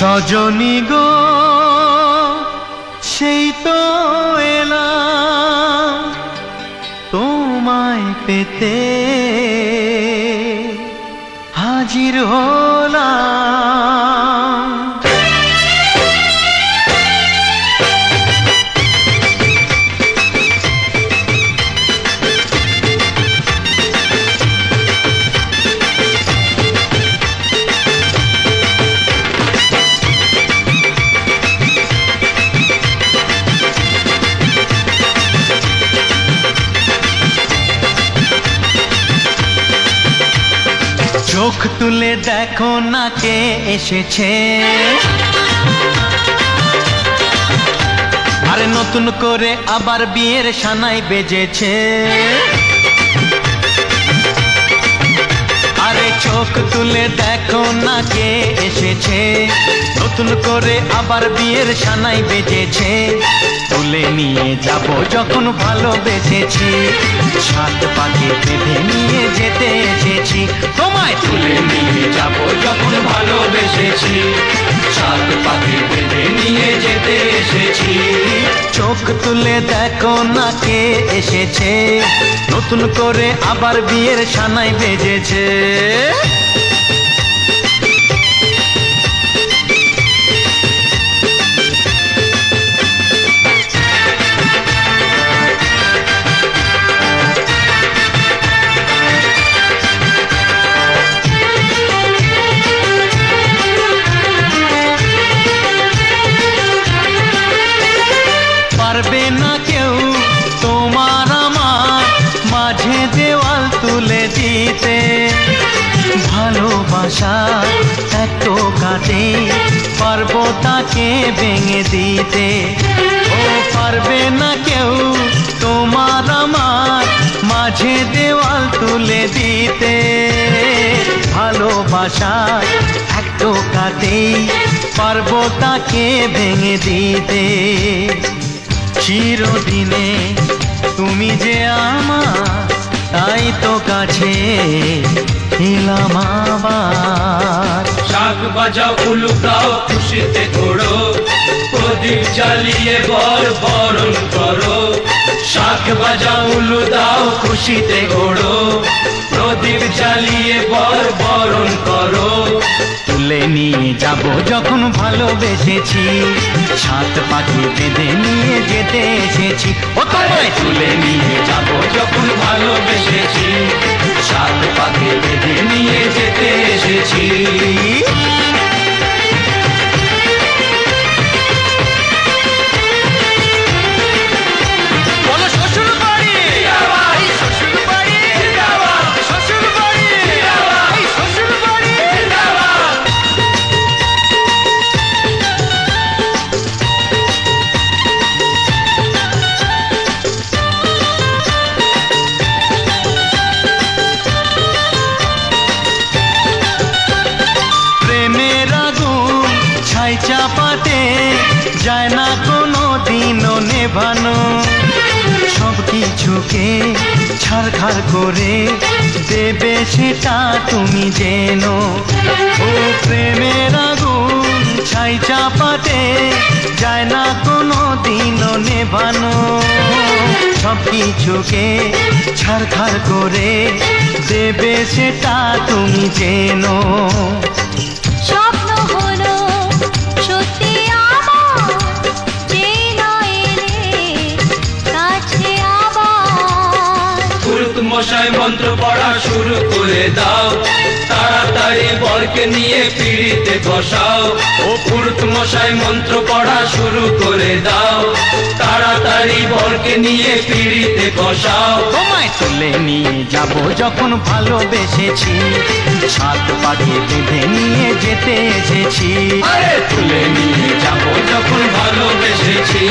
সজনী গো সেই তো এলাম তোমায় পেতে হাজির হলাম। চোখ তুলে দেখো না কে এসেছে, আরে নতুন করে আবার বিয়ের সানাই বেজেছে। আরে চোখ তুলে দেখো না কে এসেছে, নতুন করে আবার বিয়ের সানাই বেজেছে। তুলে নিয়ে যাব যখন ভালোবেসেছি, সাত পাকে বেঁধে নিয়ে যেতে এসেছি। তোমায় তুলে নিয়ে যাব যখন ভালোবেসেছি, সাত পাকে বেঁধে নিয়ে যেতে এসেছি। চোখ তুলে দেখো না কে এসেছে, নতুন করে আবার বিয়ের সানাই বেজেছে। পারবে না কেউ তোমার আমার মাঝে দেওয়াল তুলে দিতে, ভালোবাসা এত কাটে পারবো তাকে ভেঙে দিতে। ও পারবে না কেউ তোমার আমার মাঝে দেওয়াল তুলে দিতে, ভালোবাসা এত কাটে পারবো তাকে ভেঙে দিতে। চিরদিনে তুমি যে আমার, তাই তো কাছে এলাম আবার। শাক বাজাও উলু দাও খুশিতে ঘোড়ো, প্রদীপ জ্বালিয়ে বর বরণ করো। শাক বাজাও উলু দাও খুশিতে ঘোড়ো, প্রদীপ জ্বালিয়ে বর বরণ করো। তুলে নিয়ে যাব যখন ভালোবেসেছি, সাত পাখি বেঁধে নিয়ে যেতে এসেছি। ও তোমায় তুলে নিয়ে যাব যখন ভালোবেসেছি, সাত পাকে বেঁধে নিয়ে যেতে এসেছি। চাপাতে যায় না কোনো দিনও নেভানো, সব কিছুকে ছাড়খাড় করে দেবে সেটা তুমি জেনো। ও প্রেমের আগুন ছাই চাপাতে যায় না কোনো দিনও নেভানো, সব কিছুকে ছাড়খাড় করে দেবে সেটা তুমি জেনো। মশাই মন্ত্র পড়া শুরু করে দাও, তাড়াতাড়ি বরকে নিয়ে পিড়িতে বসাও। ও পুরুত মশাই মন্ত্র পড়া শুরু করে দাও, তাড়াতাড়ি বরকে নিয়ে পিড়িতে বসাও। তোমায় তুলে নিয়ে যাব যখন ভালোবেসেছি, সাত পাখি বেঁধে নিয়ে যেতে এসেছি। আরে তুলে নিয়ে যাব যখন ভালোবেসেছি,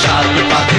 সাত পাখি